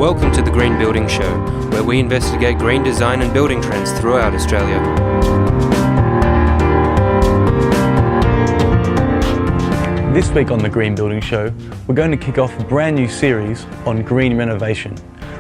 Welcome to the Green Building Show, where we investigate green design and building trends throughout Australia. This week on the Green Building Show, we're going to kick off a brand new series on green renovation.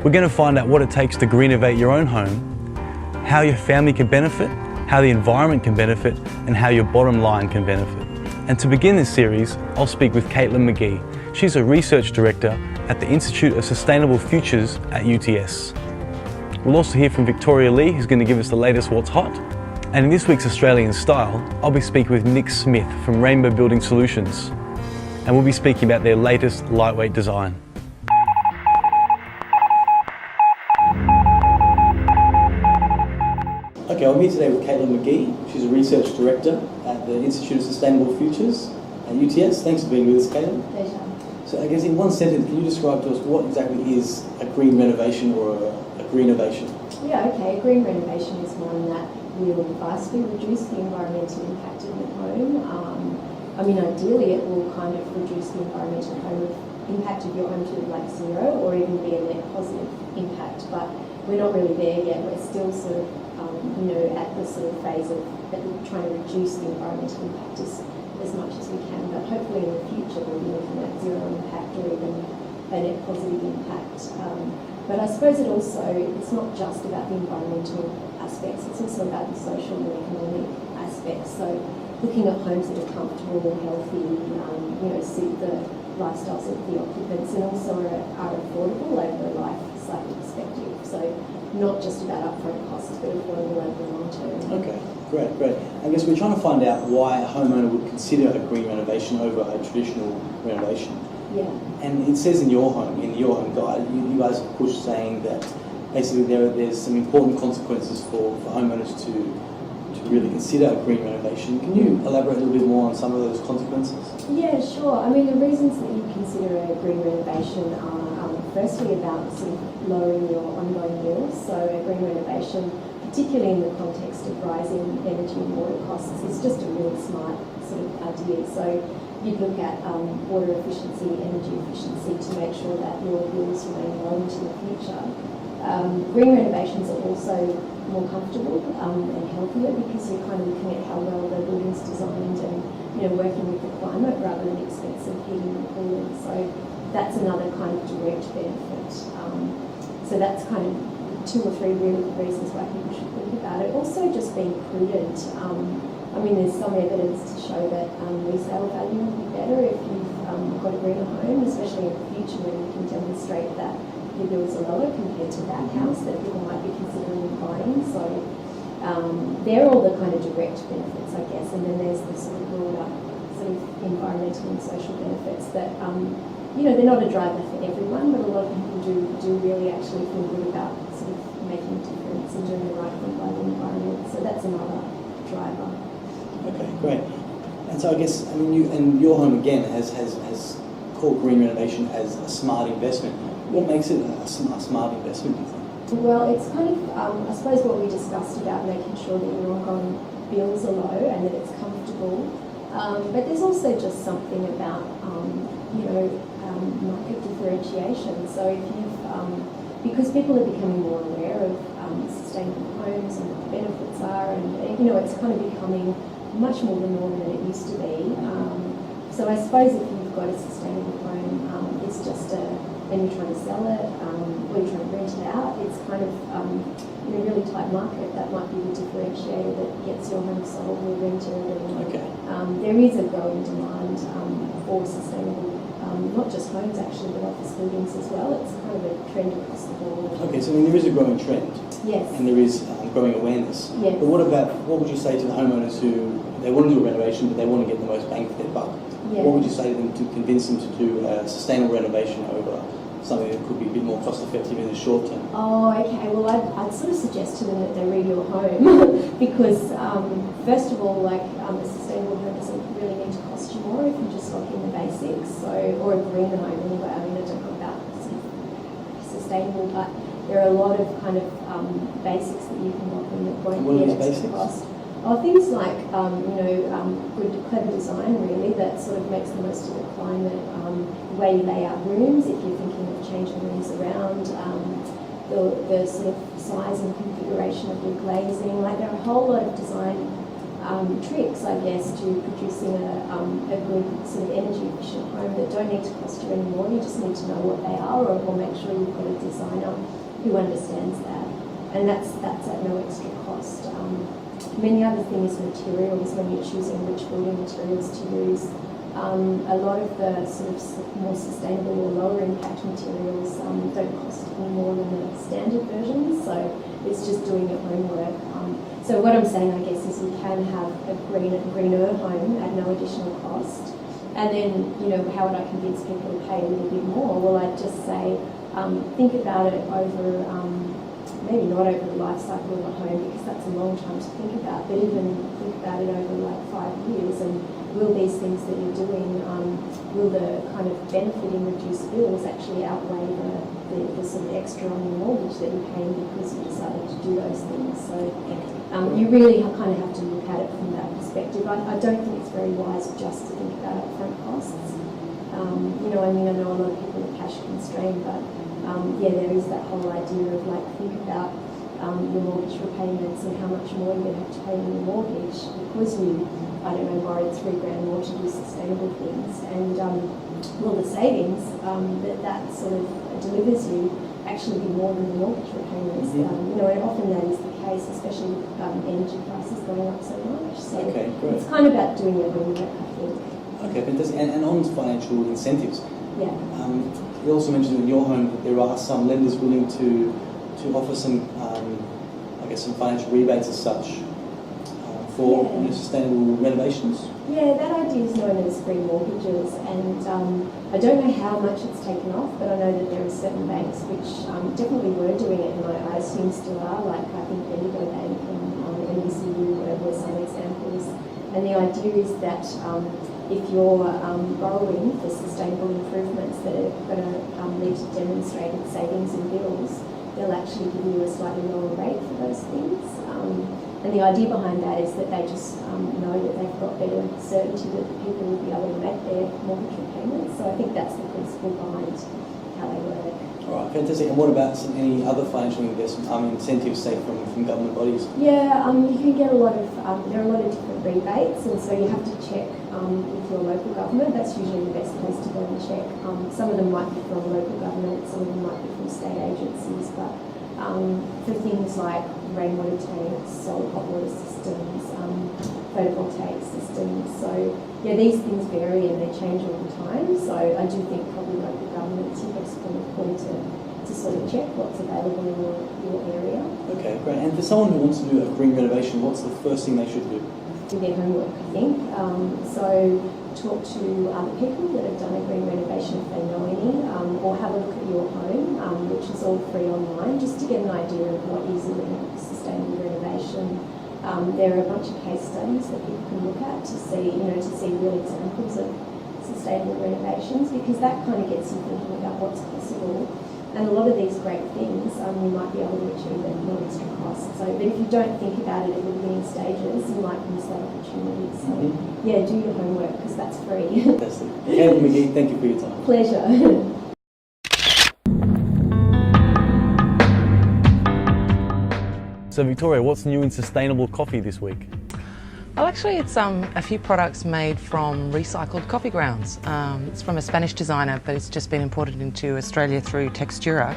We're going to find out what it takes to greenovate your own home, how your family can benefit, how the environment can benefit, and how your bottom line can benefit. And to begin this series, I'll speak with Caitlin McGee. She's a research director at the Institute of Sustainable Futures at UTS. We'll also hear from Victoria Lee, who's going to give us the latest What's Hot. And in this week's Australian Style, I'll be speaking with Nick Smith from Rainbow Building Solutions. And we'll be speaking about their latest lightweight design. Okay, I'm here today with Caitlin McGee. She's a research director at the Institute of Sustainable Futures at UTS. Thanks for being with us, Caitlin. Pleasure. So I guess in one sentence, can you describe to us what exactly is a green renovation or a greenovation? Yeah, okay. A green renovation is one that will vastly reduce the environmental impact of the home. Ideally it will kind of reduce the environmental impact of your home to like zero or even be a net positive impact, but we're not really there yet. We're still sort of at the sort of phase of trying to reduce the environmental impact as much as we can, but hopefully in the future we'll be looking at zero impact or even a net positive impact. But I suppose it's not just about the environmental aspects, it's also about the social and economic aspects. So looking at homes that are comfortable and healthy, suit the lifestyles of the occupants and also are affordable over a life cycle perspective. So not just about upfront costs, but affordable over the long term. Okay, great. I guess we're trying to find out why a homeowner would consider a green renovation over a traditional renovation. Yeah. And it says in your home guide, you guys have pushed saying that basically there's some important consequences for homeowners to really consider a green renovation. Can you elaborate a little bit more on some of those consequences? Yeah, sure. The reasons that you consider a green renovation are firstly about sort of lowering your ongoing bills. So a green renovation, particularly in the context of rising energy and water costs, is just a really smart sort of idea. So you'd look at water efficiency, energy efficiency to make sure that your bills remain low into the future. Green renovations are also more comfortable and healthier because you're kind of looking at how well the building's designed and working with the climate rather than expensive heating and cooling. So that's another kind of direct benefit. So that's kind of two or three really good reasons why people should think about it. Also just being prudent. There's some evidence to show that resale value will be better if you've got a greener home, especially in the future when you can demonstrate that your bills are lower compared to that house that people might be considering buying. So they're all the kind of direct benefits, I guess, and then there's the sort of broader sort of environmental and social benefits that they're not a driver for everyone, but a lot of people do really actually feel good about sort of making a difference and doing the right thing by the environment. So that's another driver. Okay, great. And so I guess your home again has called green renovation as a smart investment. What makes it a smart investment, do you think? Well, it's kind of, I suppose what we discussed about making sure that your ongoing bills are low and that it's comfortable. But there's also just something about, market differentiation. So if you've, because people are becoming more aware of sustainable homes and what the benefits are, and it's kind of becoming much more the norm than it used to be. So I suppose if you've got a sustainable home, it's just and you're trying to sell it, or you're trying to rent it out, it's kind of in a really tight market. That might be the differentiator that gets your home sold or rented. And, okay. There is a growing demand for sustainable, not just homes actually, but office buildings as well. It's kind of a trend across the board. Okay, so there is a growing trend. Yes. And there is growing awareness. Yes. But what would you say to the homeowners who, they want to do a renovation, but they want to get the most bang for their buck? Yeah. What would you say to them to convince them to do a sustainable renovation over something that could be a bit more cost effective in the short term? Oh, okay. Well, I'd sort of suggest to them that they read your home because, first of all, a sustainable home doesn't really need to cost you more if you just lock in the basics. So, or a green home anyway. I don't know about sort of sustainable, but there are a lot of kind of basics that you can lock in that won't be an extra cost. Things like, good, clever design really that sort of makes the most of the climate, the way you lay out rooms, if you're thinking of changing rooms around, the sort of size and configuration of your glazing. Like there are a whole lot of design tricks, I guess, to producing a good sort of energy efficient home that don't need to cost you any more. You just need to know what they are, or make sure you've got a designer who understands that, and that's at no extra cost. Many other things, materials, when you're choosing which building materials to use. A lot of the sort of more sustainable or lower impact materials don't cost any more than the standard versions, so it's just doing your homework. So what I'm saying, I guess, is you can have a greener home at no additional cost. And then, how would I convince people to pay a little bit more? Well, I'd just say, think about it over, maybe not over the life cycle of a home, because that's a long time to think about, but even think about it over like 5 years, and will these things that you're doing, will the kind of benefit in reduced bills actually outweigh the sort of extra on your mortgage that you're paying because you decided to do those things? So you really kind of have to look at it from that perspective. I don't think it's very wise just to think about upfront costs. I know a lot of people are cash constrained, but there is that whole idea of like, think about your mortgage repayments and how much more you're going to have to pay in your mortgage because you, borrowed $3,000 more to do sustainable things. And will the savings that sort of delivers you actually be more than the mortgage repayments? And often that is the case, especially with energy prices going up so much. So it's kind of about doing your homework, I think. Okay, fantastic. And on financial incentives, yeah. You also mentioned in your home that there are some lenders willing to offer some, some financial rebates as such for sustainable renovations. Yeah, that idea is known as green mortgages, and I don't know how much it's taken off, but I know that there are certain banks which definitely were doing it, and I assume still are, like I think Bendigo Bank and NBCU were some examples. And the idea is that if you're borrowing for sustainable improvements that are going to lead to demonstrated savings in bills, they'll actually give you a slightly lower rate for those things. And the idea behind that is that they just know that they've got better certainty that the people will be able to make their mortgage repayments. So I think that's the principle behind how they work. All right, fantastic. And what about any other financial investment incentives, say from government bodies? Yeah, you can get a lot of. There are a lot of different rebates, and so you have to check with your local government. That's usually the best place to go and check. Some of them might be from local government, some of them might be from state agencies, but for things like rainwater tanks, solar hot water systems, photovoltaic systems. So yeah, these things vary and they change all the time. So I do think probably local government's your best point of call to sort of check what's available in your area. Okay, great. And for someone who wants to do a green renovation, what's the first thing they should do? Do their homework, I think. So talk to other people that have done a green renovation if they know any, or have a look at your home, which is all free online, just to get an idea of what is a sustainable renovation. There are a bunch of case studies that people can look at to see real examples of sustainable renovations, because that kind of gets you thinking about what's possible. And a lot of these great things you might be able to achieve at no extra cost. So, but if you don't think about it at the beginning stages, you might miss that opportunity. So, do your homework because that's free. Fantastic. Kate McGee, thank you for your time. Pleasure. So Victoria, what's new in sustainable coffee this week? Well, actually, it's a few products made from recycled coffee grounds. It's from a Spanish designer, but it's just been imported into Australia through Textura.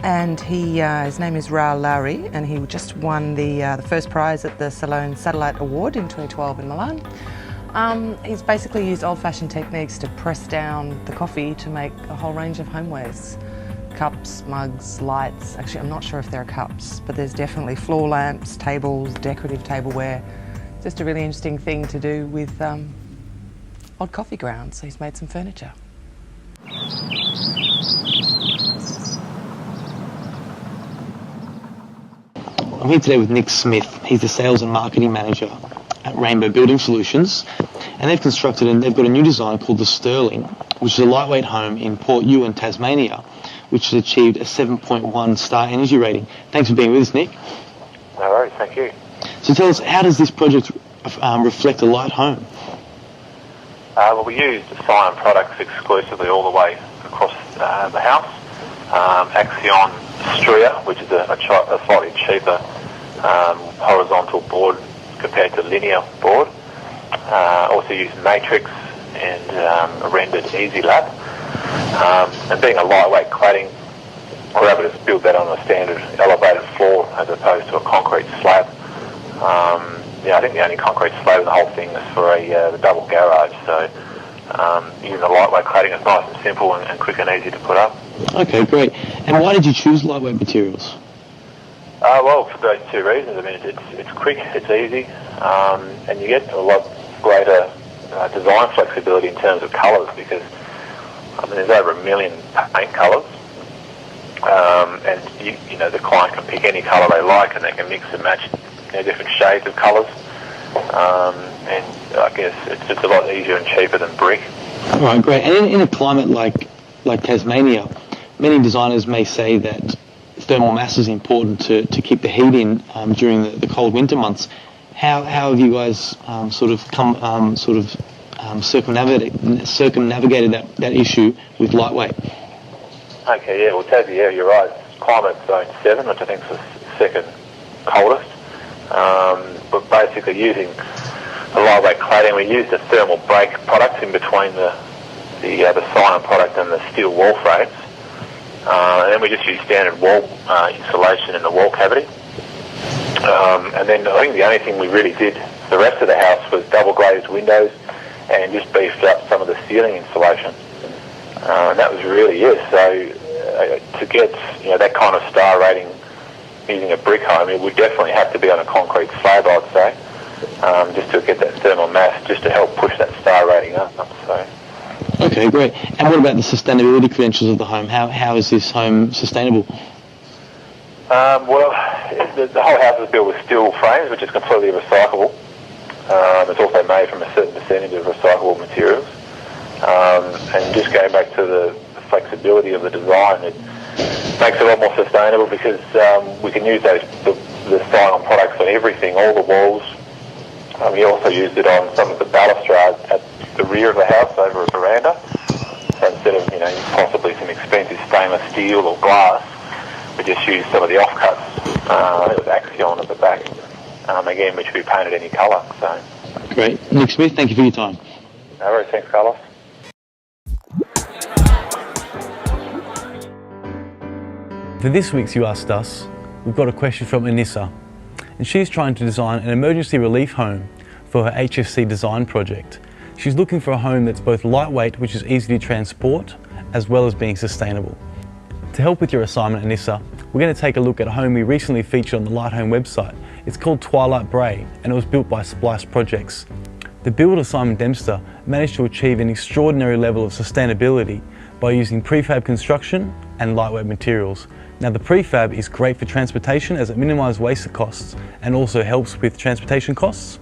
And his name is Raul Lowry, and he just won the first prize at the Salone Satellite Award in 2012 in Milan. He's basically used old-fashioned techniques to press down the coffee to make a whole range of homewares. Cups, mugs, lights. Actually, I'm not sure if there are cups, but there's definitely floor lamps, tables, decorative tableware. Just a really interesting thing to do with odd coffee grounds. So he's made some furniture. I'm here today with Nick Smith. He's the Sales and Marketing Manager at Rainbow Building Solutions, and they've got a new design called the Sterling, which is a lightweight home in Port Ewan, Tasmania, which has achieved a 7.1 star energy rating. Thanks for being with us, Nick. No worries, thank you. So tell us, how does this project reflect a light home? Well, we use Scion products exclusively all the way across the house. Axion Stria, which is a slightly cheaper horizontal board compared to linear board. Also use Matrix and a rendered Easy Lap. And being a lightweight cladding, we're able to build that on a standard elevated floor as opposed to a concrete slab. I think the only concrete slab in the whole thing is for the double garage. So using the lightweight cladding is nice and simple and quick and easy to put up. Okay, great. And why did you choose lightweight materials? Well, for those two reasons. I mean, it's quick, it's easy, and you get a lot greater design flexibility in terms of colours because, I mean, there's over 1 million paint colours, and the client can pick any colour they like and they can mix and match different shades of colours, and I guess it's just a lot easier and cheaper than brick. All right, great. And in a climate like Tasmania, many designers may say that thermal mass is important to keep the heat in during the cold winter months. How have you guys circumnavigated that issue with lightweight? Okay, yeah, well, Tassie, yeah, you're right. It's climate zone 7, which I think is the second coldest. But basically using a lightweight cladding, we used a thermal break product in between the Scion product and the steel wall frames. And then we just use standard wall insulation in the wall cavity. And then I think the only thing we really did for the rest of the house was double glazed windows and just beefed up some of the ceiling insulation. And that was really it. So to get that kind of star rating using a brick home, it would definitely have to be on a concrete slab, I'd say, just to get that thermal mass, just to help push that star rating up. So. Okay, great. And what about the sustainability credentials of the home? How is this home sustainable? Well, the whole house is built with steel frames, which is completely recyclable. It's also made from a certain percentage of recyclable materials. And just going back to the flexibility of the design, it makes it a lot more sustainable because we can use the Scion products on everything, all the walls. We also used it on some of the balustrades at the rear of the house over a veranda. So instead of possibly some expensive stainless steel or glass, we just used some of the offcuts. It was Axion at the back, again, which we painted any colour. So great, Nick Smith, thank you for your time. No worries, thanks, Carlos. For this week's You Asked Us, we've got a question from Anissa, and she's trying to design an emergency relief home for her HFC design project. She's looking for a home that's both lightweight, which is easy to transport, as well as being sustainable. To help with your assignment, Anissa, we're going to take a look at a home we recently featured on the Light Home website. It's called Twilight Bray, and it was built by Splice Projects. The builder, Simon Dempster, managed to achieve an extraordinary level of sustainability by using prefab construction and lightweight materials. Now, the prefab is great for transportation as it minimises waste costs and also helps with transportation costs.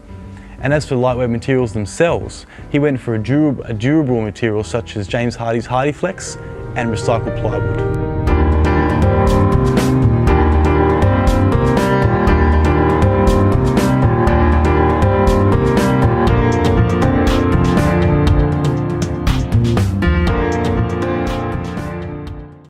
And as for lightweight materials themselves, he went for a durable material such as James Hardie's HardieFlex and recycled plywood.